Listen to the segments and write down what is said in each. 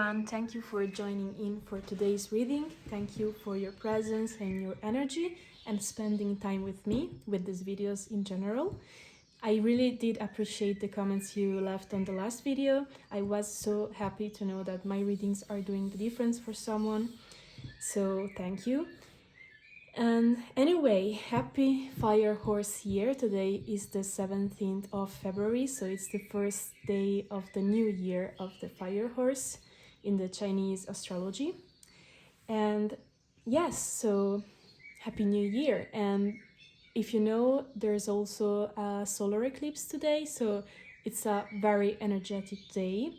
everyone, thank you for joining in for today's reading. Thank you for your presence and your energy and spending time with me with these videos in general. I really did appreciate the comments you left on the last video. I was so happy to know that my readings are doing the difference for someone, so thank you. And anyway, happy Fire Horse year. Today is the 17th of February, so it's the first day of the new year of the Fire Horse in the Chinese astrology. And yes, so happy new year. And if you know, there's also a solar eclipse today, so it's a very energetic day.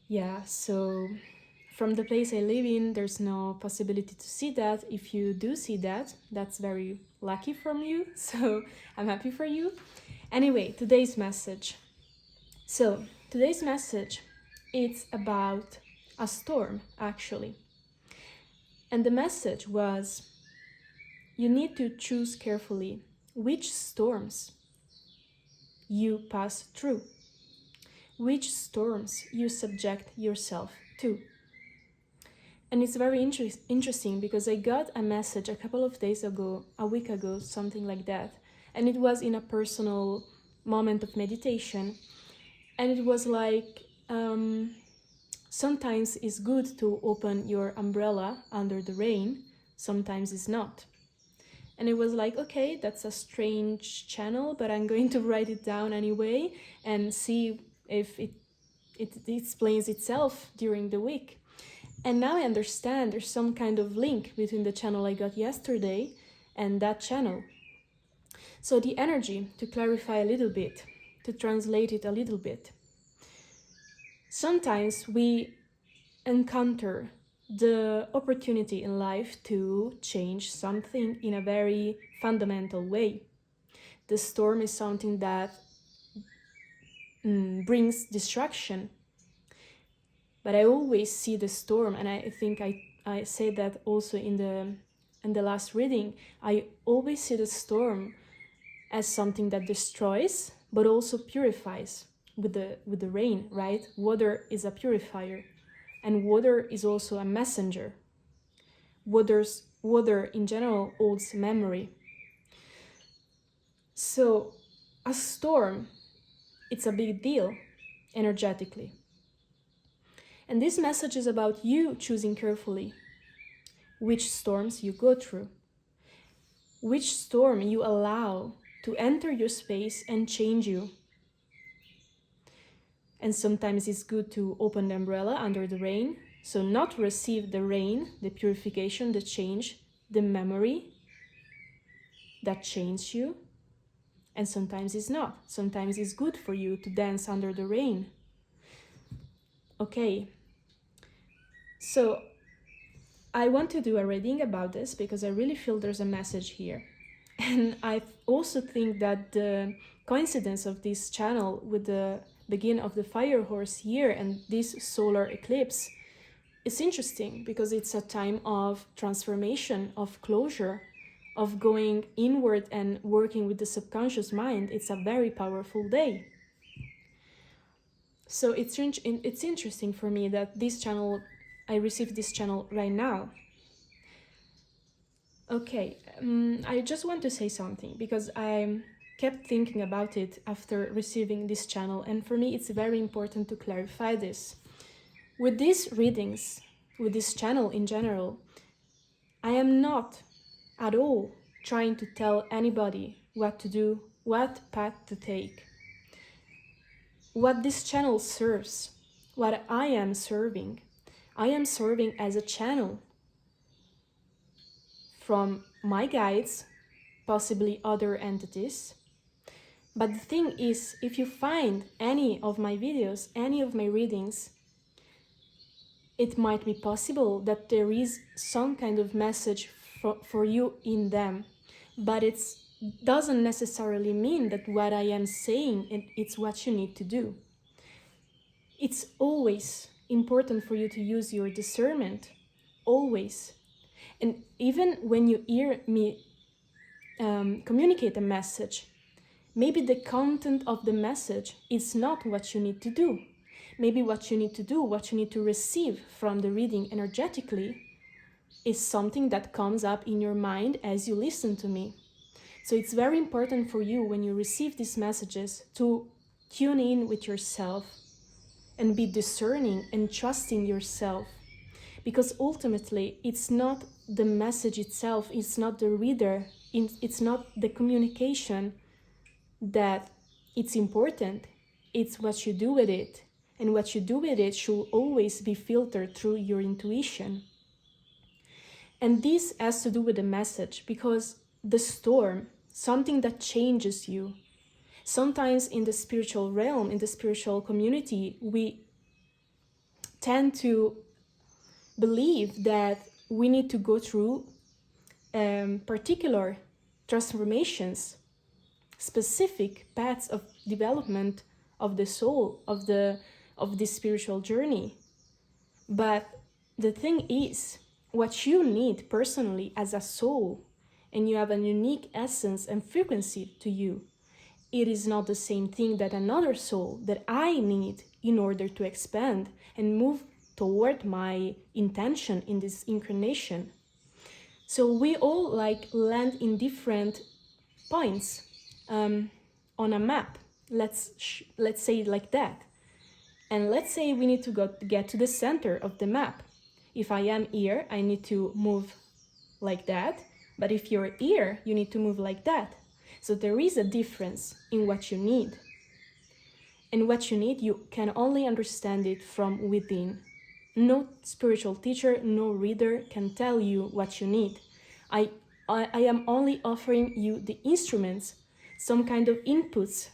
Yeah, so from the place I live in, there's no possibility to see that. If you do see that, that's very lucky from you, so I'm happy for you. Anyway, today's message. So, today's message, it's about a storm, actually. And the message was, you need to choose carefully which storms you pass through, which storms you subject yourself to. And it's very interesting because I got a message a couple of days ago, a week ago, something like that. And it was in a personal moment of meditation. And it was like, sometimes it's good to open your umbrella under the rain, sometimes it's not. And it was like, okay, that's a strange channel, but I'm going to write it down anyway and see if it explains itself during the week. And now I understand there's some kind of link between the channel I got yesterday and that channel. So the energy, to clarify a little bit, to translate it a little bit. Sometimes we encounter the opportunity in life to change something in a very fundamental way. The storm is something that brings distraction. But I always see the storm, and I think I said that also in the last reading. I always see the storm as something that destroys, but also purifies with the rain, right? Water is a purifier, and water is also a messenger. Water in general holds memory. So a storm, it's a big deal energetically. And this message is about you choosing carefully which storms you go through, which storm you allow to enter your space and change you. And sometimes it's good to open the umbrella under the rain, so not receive the rain, the purification, the change, the memory that changed you. And sometimes it's not. Sometimes it's good for you to dance under the rain. Okay. So I want to do a reading about this because I really feel there's a message here. And I also think that the coincidence of this channel with the beginning of the Fire Horse year and this solar eclipse is interesting because it's a time of transformation, of closure, of going inward and working with the subconscious mind. It's a very powerful day. So it's interesting for me that this channel, I received this channel right now. Okay, I just want to say something because I kept thinking about it after receiving this channel, and for me it's very important to clarify this. With these readings, with this channel in general, I am not at all trying to tell anybody what to do, what path to take. What this channel serves, what I am serving as a channel from my guides, possibly other entities. But the thing is, if you find any of my videos, any of my readings, it might be possible that there is some kind of message for you in them, but it doesn't necessarily mean that what I am saying, it's what you need to do. It's always important for you to use your discernment, always. And even when you hear me communicate a message, maybe the content of the message is not what you need to do. Maybe what you need to do, what you need to receive from the reading energetically is something that comes up in your mind as you listen to me. So it's very important for you when you receive these messages to tune in with yourself and be discerning and trusting yourself. Because ultimately, it's not the message itself, it's not the reader, it's not the communication that it's important. It's what you do with it. And what you do with it should always be filtered through your intuition. And this has to do with the message, because the storm, something that changes you. Sometimes in the spiritual realm, in the spiritual community, we tend to believe that we need to go through particular transformations, specific paths of development of the soul, of this spiritual journey. But the thing is, what you need personally as a soul, and you have a unique essence and frequency to you, it is not the same thing that another soul that I need in order to expand and move toward my intention in this incarnation. So we all land in different points on a map. Let's say it like that. And let's say we need to get to the center of the map. If I am here, I need to move like that. But if you're here, you need to move like that. So there is a difference in what you need. And what you need, you can only understand it from within. No spiritual teacher, no reader can tell you what you need. I am only offering you the instruments, some kind of inputs.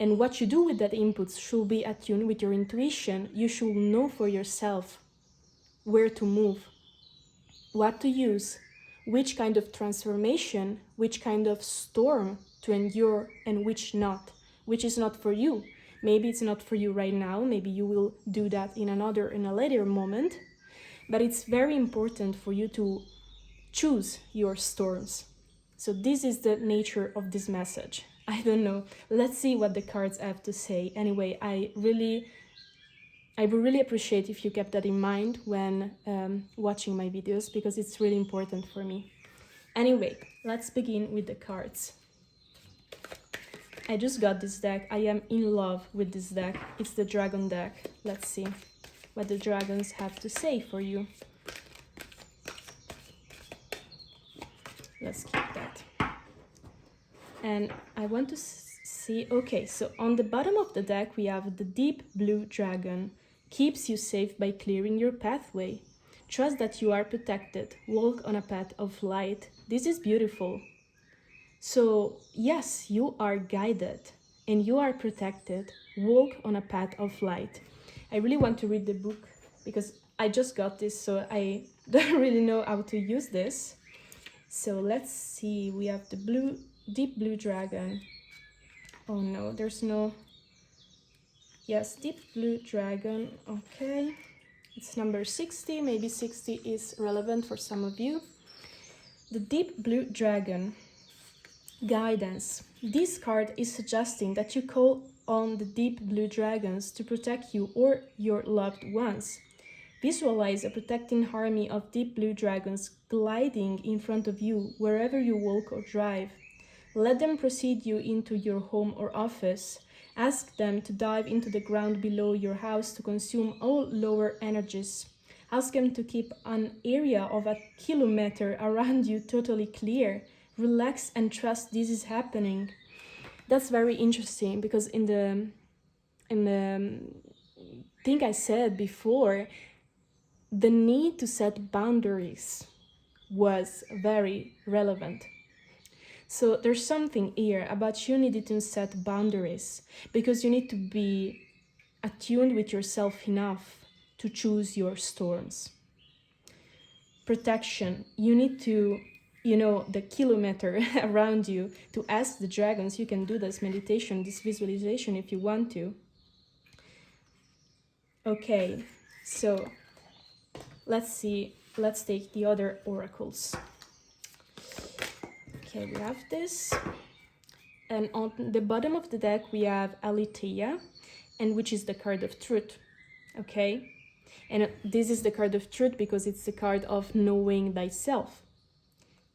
And what you do with that inputs should be attuned with your intuition. You should know for yourself where to move, what to use, which kind of transformation, which kind of storm to endure, and which is not for you. Maybe it's not for you right now, maybe you will do that in a later moment, but it's very important for you to choose your storms. So this is the nature of this message. I don't know, let's see what the cards have to say. Anyway, I would really appreciate if you kept that in mind when watching my videos, because it's really important for me. Anyway, let's begin with the cards. I just got this deck. I am in love with this deck. It's the dragon deck. Let's see what the dragons have to say for you. Let's keep that. And I want to see, okay, so on the bottom of the deck we have the deep blue dragon. Keeps you safe by clearing your pathway. Trust that you are protected. Walk on a path of light. This is beautiful. So yes, you are guided and you are protected. Walk on a path of light. I really want to read the book because I just got this, so I don't really know how to use this. So let's see, we have the deep blue dragon. Oh no, there's no... Yes, deep blue dragon, okay. It's number 60, maybe 60 is relevant for some of you. The deep blue dragon, guidance. This card is suggesting that you call on the deep blue dragons to protect you or your loved ones. Visualize a protecting army of deep blue dragons gliding in front of you wherever you walk or drive. Let them precede you into your home or office. Ask them to dive into the ground below your house to consume all lower energies. Ask them to keep an area of 1 kilometer around you totally clear. Relax and trust this is happening. That's very interesting because in the thing I said before, the need to set boundaries was very relevant. So there's something here about you needing to set boundaries because you need to be attuned with yourself enough to choose your storms. Protection, you need to, the kilometer around you to ask the dragons. You can do this meditation, this visualization if you want to. Okay, so let's see, let's take the other oracles. Okay, we have this, and on the bottom of the deck we have Aletheia, and which is the card of truth. Okay? And this is the card of truth because it's the card of knowing thyself,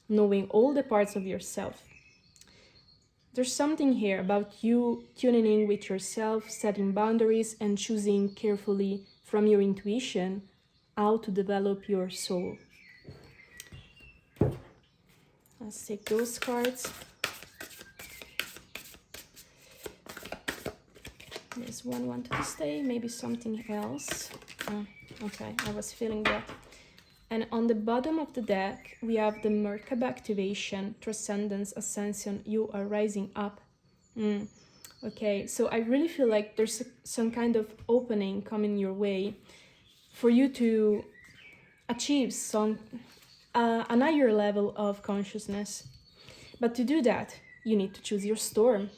knowing all the parts of yourself. There's something here about you tuning in with yourself, setting boundaries, and choosing carefully from your intuition how to develop your soul. Let's take those cards. There's one wanted to stay, maybe something else. Oh, okay, I was feeling that. And on the bottom of the deck, we have the Merkaba activation, transcendence, ascension, you are rising up. Okay, so I really feel like there's some kind of opening coming your way for you to achieve an higher level of consciousness. But to do that, you need to choose your storm.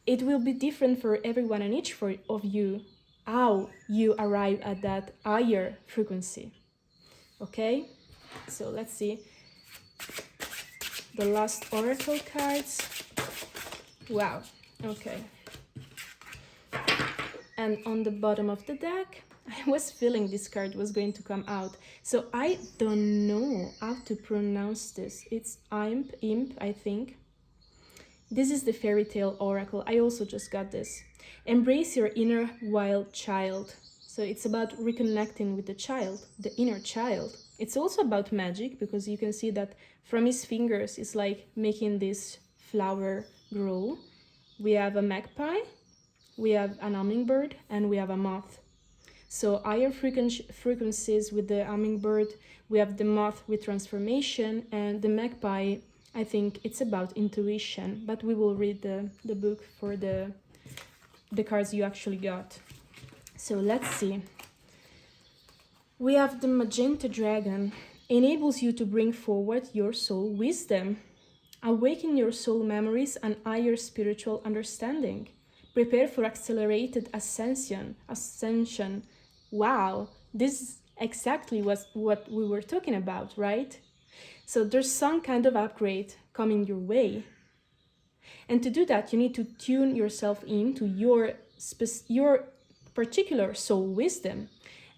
It will be different for everyone and each of you how you arrive at that higher frequency. Okay, so let's see the last oracle cards. Wow, okay. And on the bottom of the deck, I was feeling this card was going to come out. So I don't know how to pronounce this. It's imp, I think. This is the Fairytale oracle. I also just got this. Embrace your inner wild child. So it's about reconnecting with the child, the inner child. It's also about magic because you can see that from his fingers, it's like making this flower grow. We have a magpie, we have an hummingbird, and we have a moth. So higher frequencies with the hummingbird, we have the moth with transformation, and the magpie, I think it's about intuition, but we will read the book for the cards you actually got. So let's see. We have the magenta dragon. Enables you to bring forward your soul wisdom. Awaken your soul memories and higher spiritual understanding. Prepare for accelerated ascension. Wow, this is exactly what we were talking about, right? So there's some kind of upgrade coming your way. And to do that, you need to tune yourself into your particular soul wisdom.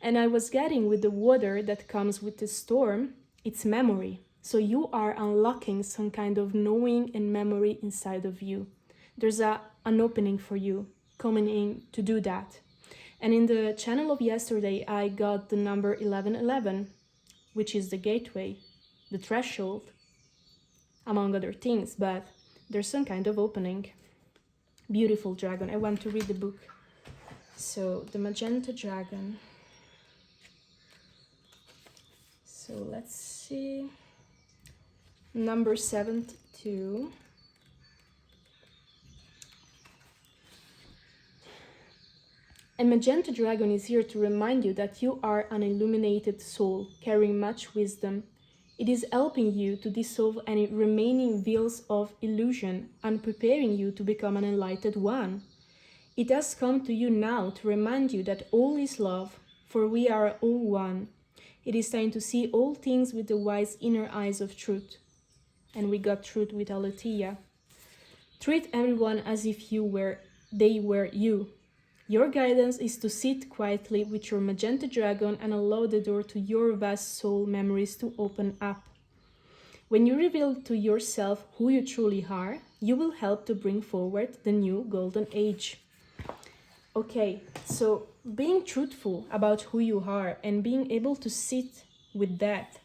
And I was getting with the water that comes with the storm, it's memory. So you are unlocking some kind of knowing and memory inside of you. There's an opening for you coming in to do that. And in the channel of yesterday, I got the number 1111, which is the gateway, the threshold, among other things, but there's some kind of opening. Beautiful dragon. I want to read the book. So the magenta dragon. So let's see. Number 72. A magenta dragon is here to remind you that you are an illuminated soul carrying much wisdom. It is helping you to dissolve any remaining veils of illusion and preparing you to become an enlightened one. It has come to you now to remind you that all is love, for we are all one. It is time to see all things with the wise inner eyes of truth. And we got truth with Aletheia. Treat everyone as if they were you. Your guidance is to sit quietly with your magenta dragon and allow the door to your vast soul memories to open up. When you reveal to yourself who you truly are, you will help to bring forward the new golden age. Okay, so being truthful about who you are and being able to sit with that.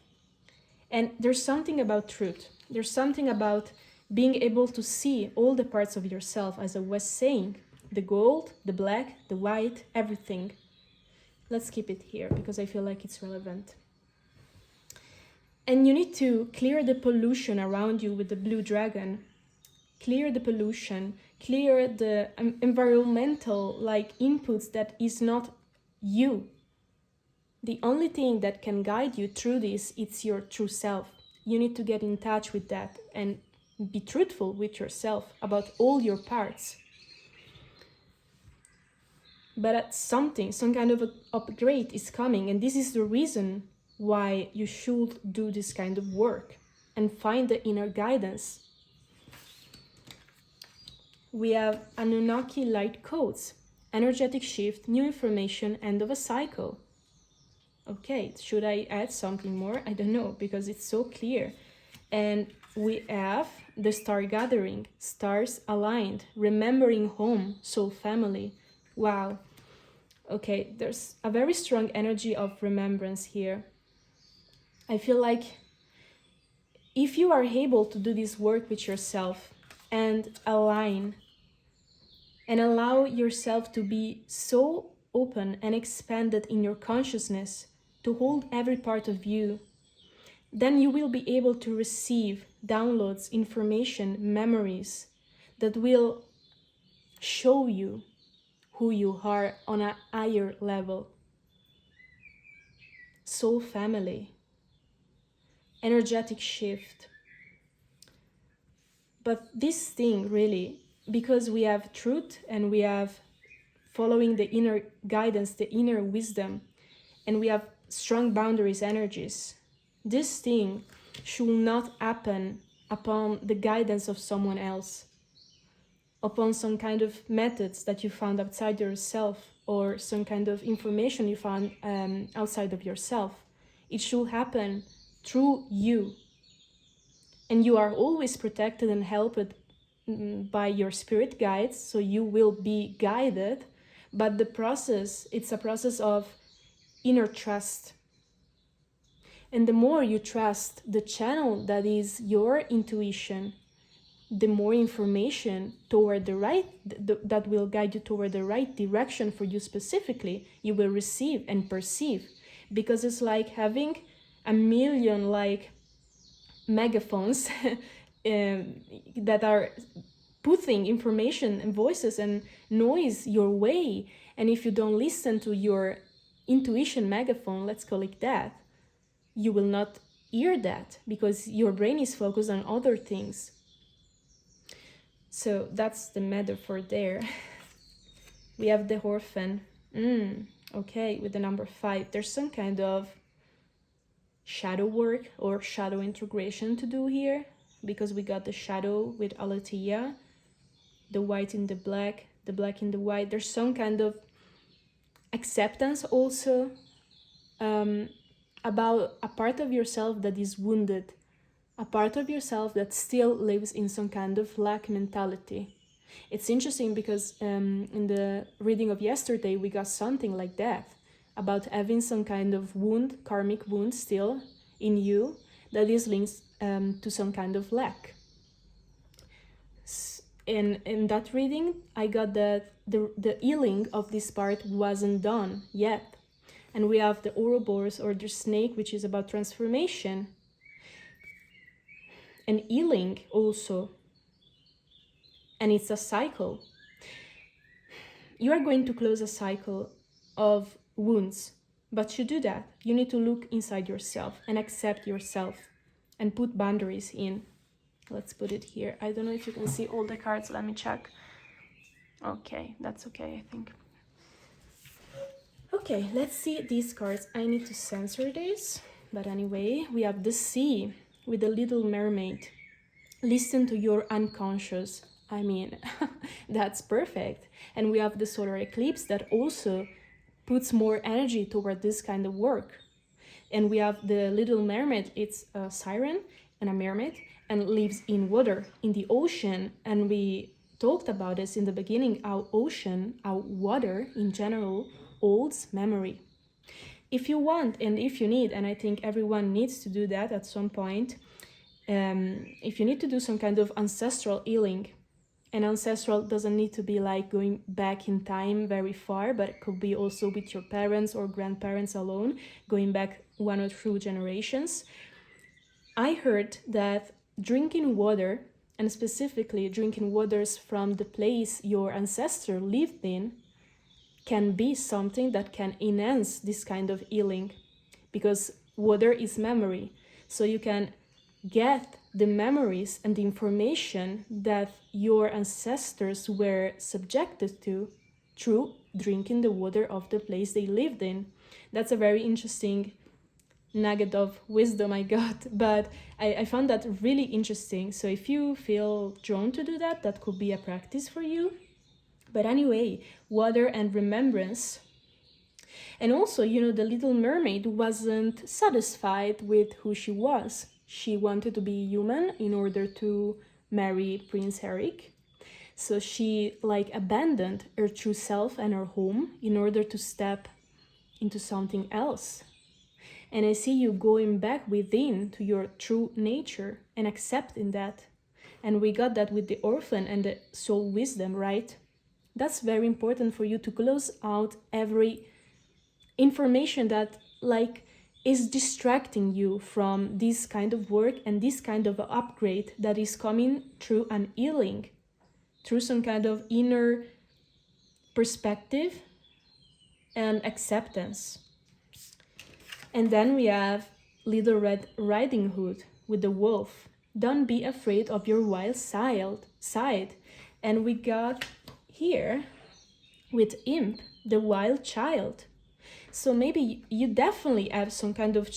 And there's something about truth. There's something about being able to see all the parts of yourself, as I was saying. The gold, the black, the white, everything. Let's keep it here because I feel like it's relevant. And you need to clear the pollution around you with the blue dragon. Clear the pollution, clear the environmental inputs that is not you. The only thing that can guide you through this, it's your true self. You need to get in touch with that and be truthful with yourself about all your parts. But some kind of upgrade is coming, and this is the reason why you should do this kind of work and find the inner guidance. We have Anunnaki light codes, energetic shift, new information, end of a cycle. Okay, should I add something more? I don't know, because it's so clear. And we have the star gathering, stars aligned, remembering home, soul family. Wow. Okay, there's a very strong energy of remembrance here. I feel like if you are able to do this work with yourself and align and allow yourself to be so open and expanded in your consciousness to hold every part of you, then you will be able to receive downloads, information, memories that will show you who you are on a higher level. Soul family, energetic shift. But this thing really, because we have truth and we have following the inner guidance, the inner wisdom, and we have strong boundaries energies, this thing should not happen upon the guidance of someone else, upon some kind of methods that you found outside yourself or some kind of information you found outside of yourself. It should happen through you. And you are always protected and helped by your spirit guides, so you will be guided. But the process, it's a process of inner trust. And the more you trust the channel that is your intuition, the more information toward the right, that will guide you toward the right direction for you specifically, you will receive and perceive. Because it's like having a million megaphones that are putting information and voices and noise your way. And if you don't listen to your intuition megaphone, let's call it that, you will not hear that because your brain is focused on other things. So that's the metaphor there. We have the orphan. Okay, with the number 5, there's some kind of shadow work or shadow integration to do here, because we got the shadow with Aletheia, the white in the black in the white. There's some kind of acceptance also about a part of yourself that is wounded, a part of yourself that still lives in some kind of lack mentality. It's interesting because in the reading of yesterday we got something like that, about having some kind of wound, karmic wound still in you that is linked to some kind of lack. In that reading, I got that the healing of this part wasn't done yet. And we have the Ouroboros, or the snake, which is about transformation and healing also. And it's a cycle. You are going to close a cycle of wounds. But to do that, you need to look inside yourself and accept yourself and put boundaries in. Let's put it here. I don't know if you can see all the cards. Let me check. Okay, that's okay, I think. Okay, let's see these cards. I need to censor this. But anyway, we have the sea with the little mermaid. Listen to your unconscious. I mean, that's perfect. And we have the solar eclipse that also puts more energy toward this kind of work. And we have the little mermaid. It's a siren and a mermaid and lives in water, in the ocean. And we talked about this in the beginning, how ocean, how water in general holds memory. If you want and if you need, and I think everyone needs to do that at some point, if you need to do some kind of ancestral healing, and ancestral doesn't need to be like going back in time very far, but it could be also with your parents or grandparents alone, going back 1 or 2 generations. I heard that drinking water, and specifically drinking waters from the place your ancestor lived in, can be something that can enhance this kind of healing, because water is memory. So you can get the memories and the information that your ancestors were subjected to through drinking the water of the place they lived in. That's a very interesting nugget of wisdom I got, but I found that really interesting. So if you feel drawn to do that, that could be a practice for you. But anyway, water and remembrance. And also, you know, the little mermaid wasn't satisfied with who she was. She wanted to be human in order to marry Prince Eric. So she like abandoned her true self and her home in order to step into something else. And I see you going back within to your true nature and accepting that. And we got that with the orphan and the soul wisdom, right? That's very important for you to close out every information that like is distracting you from this kind of work and this kind of upgrade that is coming through an healing, through some kind of inner perspective and acceptance. And then we have Little Red Riding Hood with the wolf. Don't be afraid of your wild side. And we got here with Imp, the wild child. So maybe you definitely have some kind of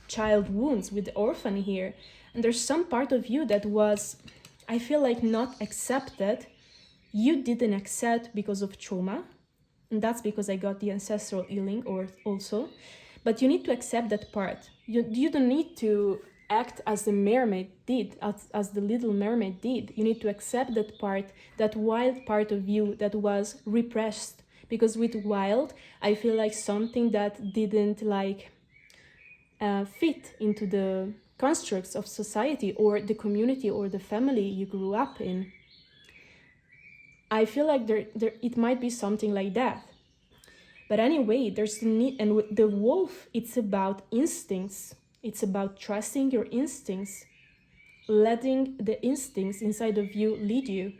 child wounds with the orphan here. And there's some part of you that was, I feel like, not accepted. You didn't accept because of trauma. And that's because I got the ancestral healing also. But you need to accept that part. You don't need to act as the mermaid did, as the little mermaid did. You need to accept that part, that wild part of you that was repressed. Because with wild, I feel like something that didn't like fit into the constructs of society or the community or the family you grew up in. I feel like there it might be something like that. But anyway, there's the need, and with the wolf, it's about instincts. It's about trusting your instincts, letting the instincts inside of you lead you.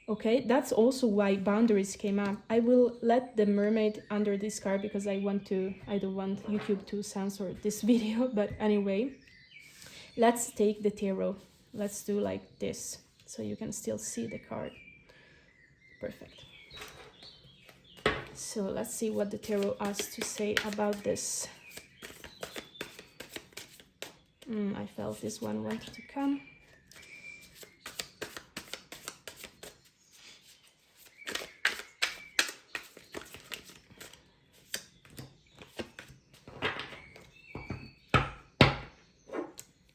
Okay, that's also why boundaries came up. I will let the mermaid under this card because I don't want YouTube to censor this video. But anyway, let's take the tarot. Let's do like this so you can still see the card. Perfect. So let's see what the tarot has to say about this. I felt this one wanted to come.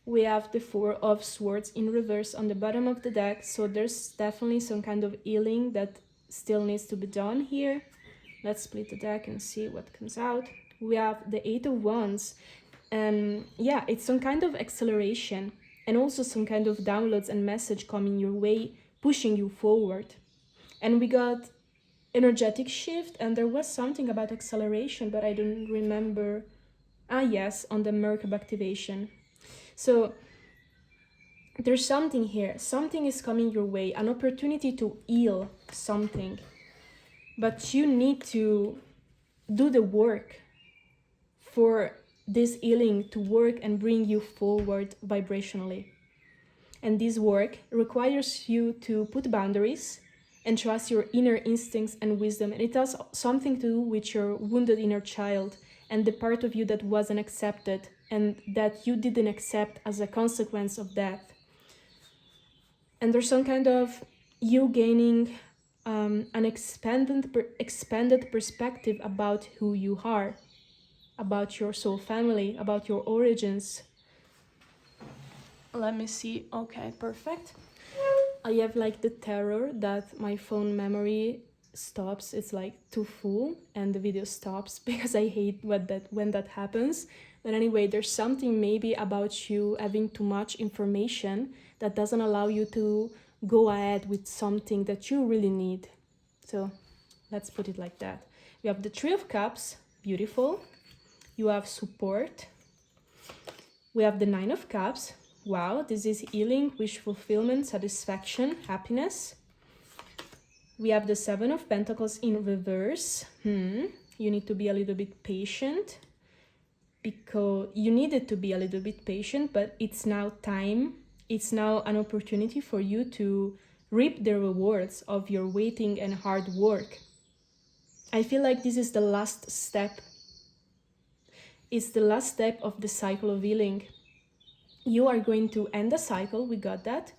We have the Four of Swords in reverse on the bottom of the deck. So there's definitely some kind of healing that still needs to be done here. Let's split the deck and see what comes out. We have the Eight of Wands. And yeah, it's some kind of acceleration and also some kind of downloads and message coming your way, pushing you forward. And we got energetic shift, and there was something about acceleration, but I don't remember. Yes, on the Merkab activation. So there's something here. Something is coming your way, an opportunity to heal something. But you need to do the work for this healing to work and bring you forward vibrationally. And this work requires you to put boundaries and trust your inner instincts and wisdom. And it has something to do with your wounded inner child and the part of you that wasn't accepted and that you didn't accept as a consequence of that. And there's some kind of you gaining an expanded perspective about who you are, about your soul family, about your origins. Let me see. Okay, perfect. I have like the terror that my phone memory stops. It's like too full and the video stops because I hate when that happens. But anyway, there's something maybe about you having too much information that doesn't allow you to go ahead with something that you really need. So let's put it like that. We have the Three of Cups, beautiful. You have support. We have the Nine of Cups. Wow, this is healing, wish fulfillment, satisfaction, happiness. We have the Seven of Pentacles in reverse. You need to be a little bit patient because you needed to be a little bit patient, but it's now time. It's now an opportunity for you to reap the rewards of your waiting and hard work. I feel like this is the last step. It's the last step of the cycle of healing. You are going to end the cycle, we got that,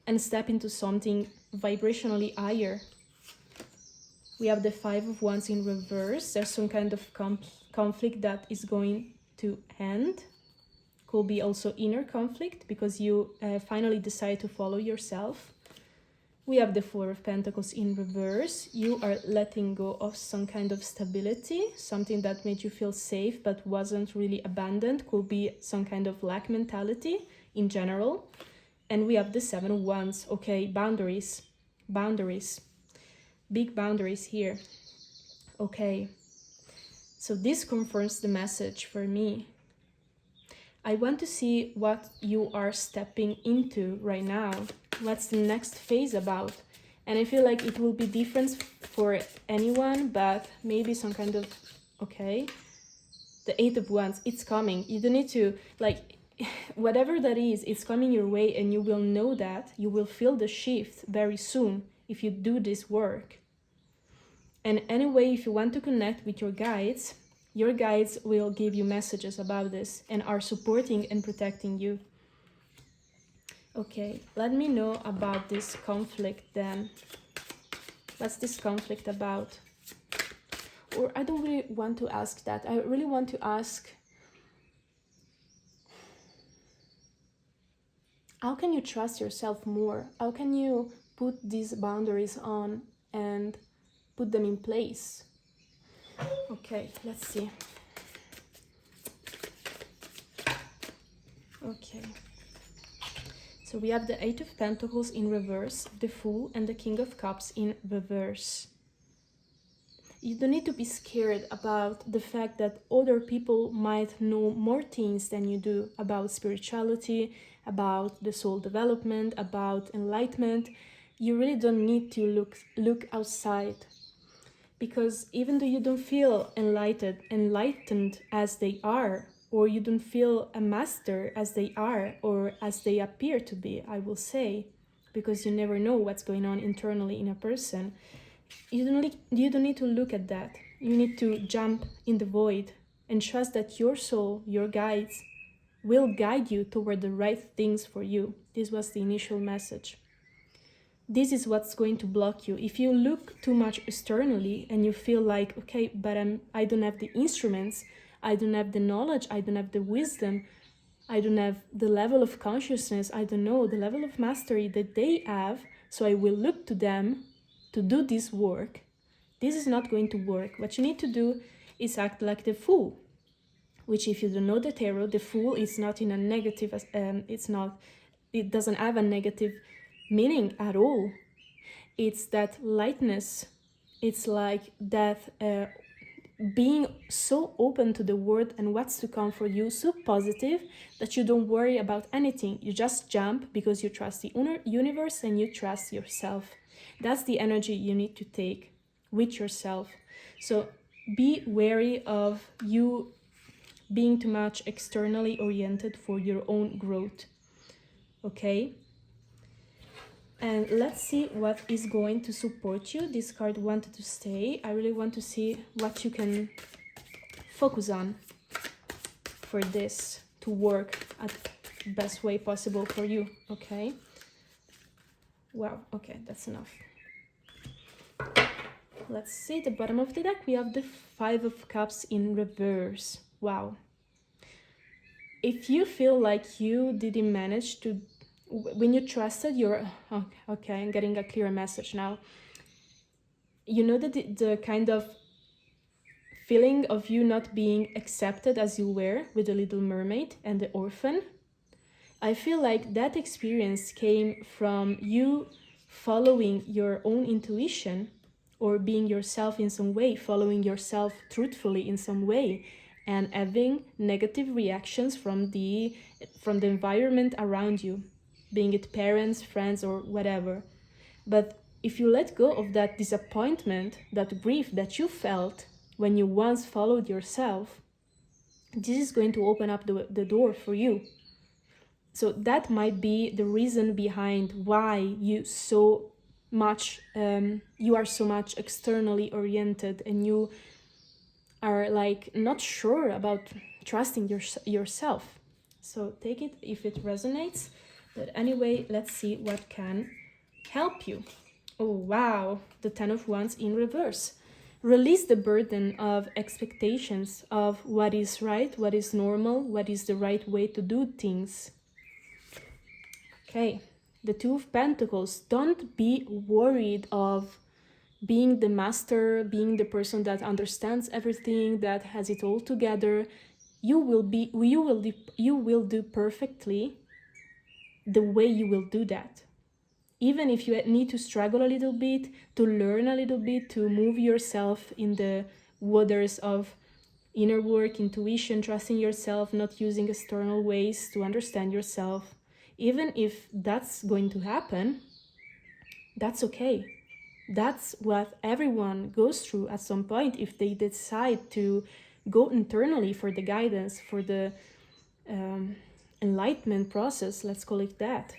and step into something vibrationally higher. We have the Five of Wands in reverse. There's some kind of conflict that is going to end. Could be also inner conflict because you finally decide to follow yourself. We have the Four of Pentacles in reverse. You are letting go of some kind of stability, something that made you feel safe but wasn't really abandoned. Could be some kind of lack mentality in general. And we have the Seven of Wands. Okay, boundaries. Boundaries. Big boundaries here. Okay. So this confirms the message for me. I want to see what you are stepping into right now. What's the next phase about? And I feel like it will be different for anyone, but maybe some kind of, okay. The Eight of Wands, it's coming. You don't need to, like, whatever that is, it's coming your way, and you will know that. You will feel the shift very soon if you do this work. And anyway, if you want to connect with your guides will give you messages about this and are supporting and protecting you. Okay, let me know about this conflict then. What's this conflict about? Or I don't really want to ask that. I really want to ask, how can you trust yourself more? How can you put these boundaries on and put them in place? Okay, let's see. Okay. So we have the Eight of Pentacles in reverse, the Fool, and the King of Cups in reverse. You don't need to be scared about the fact that other people might know more things than you do about spirituality, about the soul development, about enlightenment. You really don't need to look outside. Because even though you don't feel enlightened as they are, or you don't feel a master as they are, or as they appear to be, I will say, because you never know what's going on internally in a person, you don't need to look at that. You need to jump in the void and trust that your soul, your guides, will guide you toward the right things for you. This was the initial message. This is what's going to block you. If you look too much externally and you feel like, okay, but I don't have the instruments, I don't have the knowledge, I don't have the wisdom, I don't have the level of consciousness, I don't know, the level of mastery that they have, so I will look to them to do this work. This is not going to work. What you need to do is act like the Fool, which, if you don't know the tarot, the Fool is not in a negative, it doesn't have a negative meaning at all. It's that lightness. It's like that being so open to the world and what's to come for you, so positive that you don't worry about anything. You just jump because you trust the universe and you trust yourself. That's the energy you need to take with yourself. So be wary of you being too much externally oriented for your own growth. Okay? And let's see what is going to support you. This card wanted to stay. I really want to see what you can focus on for this to work at the best way possible for you, okay? Wow, okay, that's enough. Let's see, the bottom of the deck, we have the Five of Cups in reverse. Wow. If you feel like you didn't manage to, when you trusted your, okay, I'm getting a clearer message now. You know that the kind of feeling of you not being accepted as you were with the Little Mermaid and the orphan? I feel like that experience came from you following your own intuition or being yourself in some way, following yourself truthfully in some way, and having negative reactions from the environment around you, being it parents, friends, or whatever. But if you let go of that disappointment, that grief that you felt when you once followed yourself, this is going to open up the door for you. So that might be the reason behind why you are so much externally oriented, and you are like not sure about trusting yourself. So take it if it resonates. But anyway, let's see what can help you. Oh, wow, the Ten of Wands in reverse. Release the burden of expectations of what is right, what is normal, what is the right way to do things. Okay, the Two of Pentacles. Don't be worried of being the master, being the person that understands everything, that has it all together. You will do perfectly the way you will do that. Even if you need to struggle a little bit, to learn a little bit, to move yourself in the waters of inner work, intuition, trusting yourself, not using external ways to understand yourself, even if that's going to happen, that's okay. That's what everyone goes through at some point if they decide to go internally for the guidance, for the enlightenment process, let's call it that.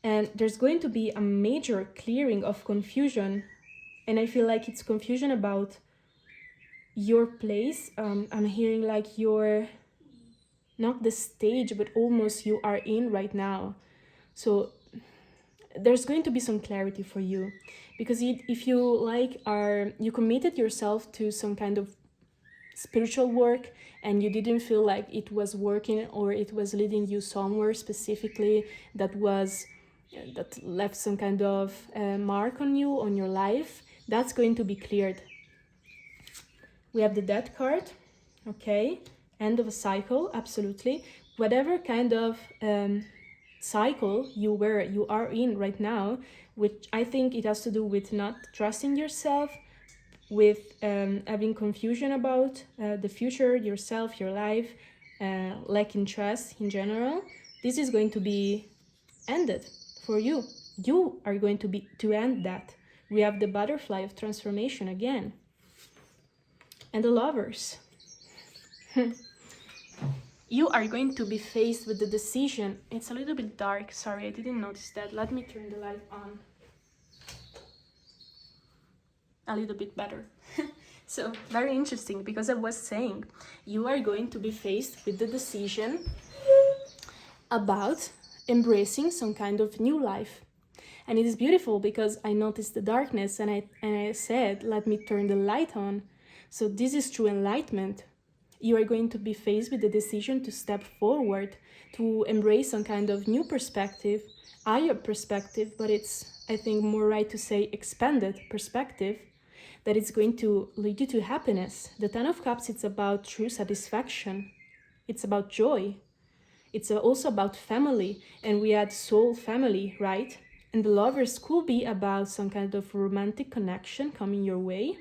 And there's going to be a major clearing of confusion. And I feel like it's confusion about your place. I'm hearing like you're not the stage, but almost you are in right now. So there's going to be some clarity for you. Because if you you committed yourself to some kind of spiritual work and you didn't feel like it was working or it was leading you somewhere specifically that left some kind of mark on you, on your life, that's going to be cleared. We have the Death card. Okay, end of a cycle, absolutely. Whatever kind of cycle you are in right now, which I think it has to do with not trusting yourself, with having confusion about the future, yourself, your life, lacking trust in general. This is going to be ended for you. You are going to end that. We have the butterfly of transformation again. And the Lovers. You are going to be faced with the decision. It's a little bit dark. Sorry, I didn't notice that. Let me turn the light on. A little bit better. So, very interesting, because I was saying, you are going to be faced with the decision about embracing some kind of new life. And it is beautiful because I noticed the darkness and I said, let me turn the light on. So this is true enlightenment. You are going to be faced with the decision to step forward, to embrace some kind of new perspective, higher perspective, but it's, I think, more right to say expanded perspective, that it's going to lead you to happiness. The Ten of Cups, it's about true satisfaction. It's about joy. It's also about family, and we had soul family, right? And the Lovers could be about some kind of romantic connection coming your way.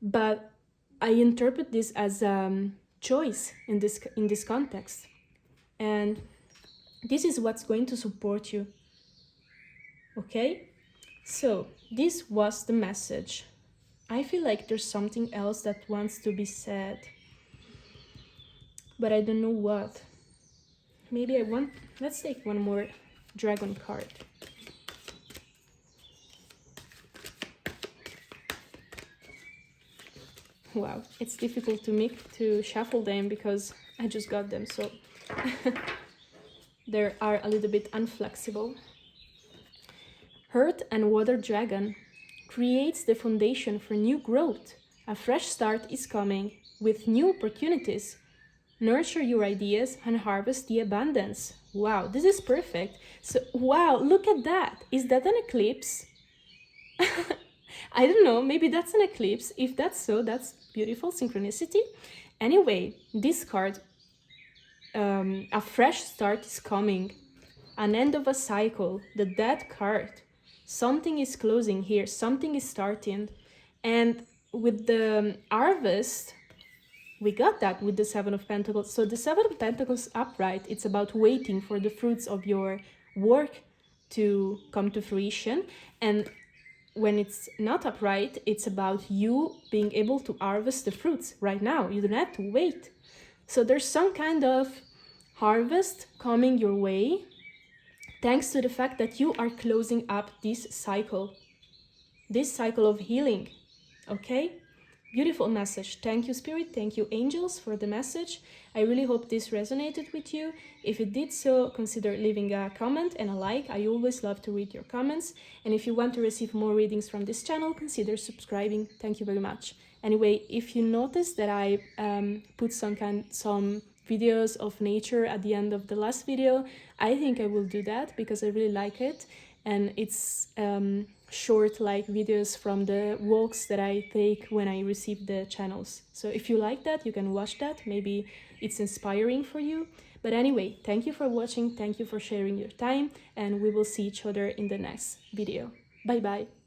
But I interpret this as a choice in this context. And this is what's going to support you. Okay? So, this was the message. I feel like there's something else that wants to be said, but I don't know what. Maybe let's take one more dragon card. Wow, it's difficult to shuffle them because I just got them, so they are a little bit unflexible. Earth and Water Dragon creates the foundation for new growth. A fresh start is coming with new opportunities. Nurture your ideas and harvest the abundance. Wow, this is perfect. So, wow, look at that. Is that an eclipse? I don't know, maybe that's an eclipse. If that's so, that's beautiful synchronicity. Anyway, this card, a fresh start is coming. An end of a cycle, the Death card. Something is closing here, something is starting. And with the harvest, we got that with the Seven of Pentacles. So the Seven of Pentacles upright, it's about waiting for the fruits of your work to come to fruition. And when it's not upright, it's about you being able to harvest the fruits right now. You don't have to wait. So there's some kind of harvest coming your way, thanks to the fact that you are closing up this cycle of healing, okay? Beautiful message. Thank you, Spirit. Thank you, angels, for the message. I really hope this resonated with you. If it did so, consider leaving a comment and a like. I always love to read your comments. And if you want to receive more readings from this channel, consider subscribing. Thank you very much. Anyway, if you notice that I put some videos of nature at the end of the last video, I think I will do that because I really like it. And it's short like videos from the walks that I take when I receive the channels. So if you like that, you can watch that. Maybe it's inspiring for you. But anyway, thank you for watching. Thank you for sharing your time, and we will see each other in the next video. Bye bye.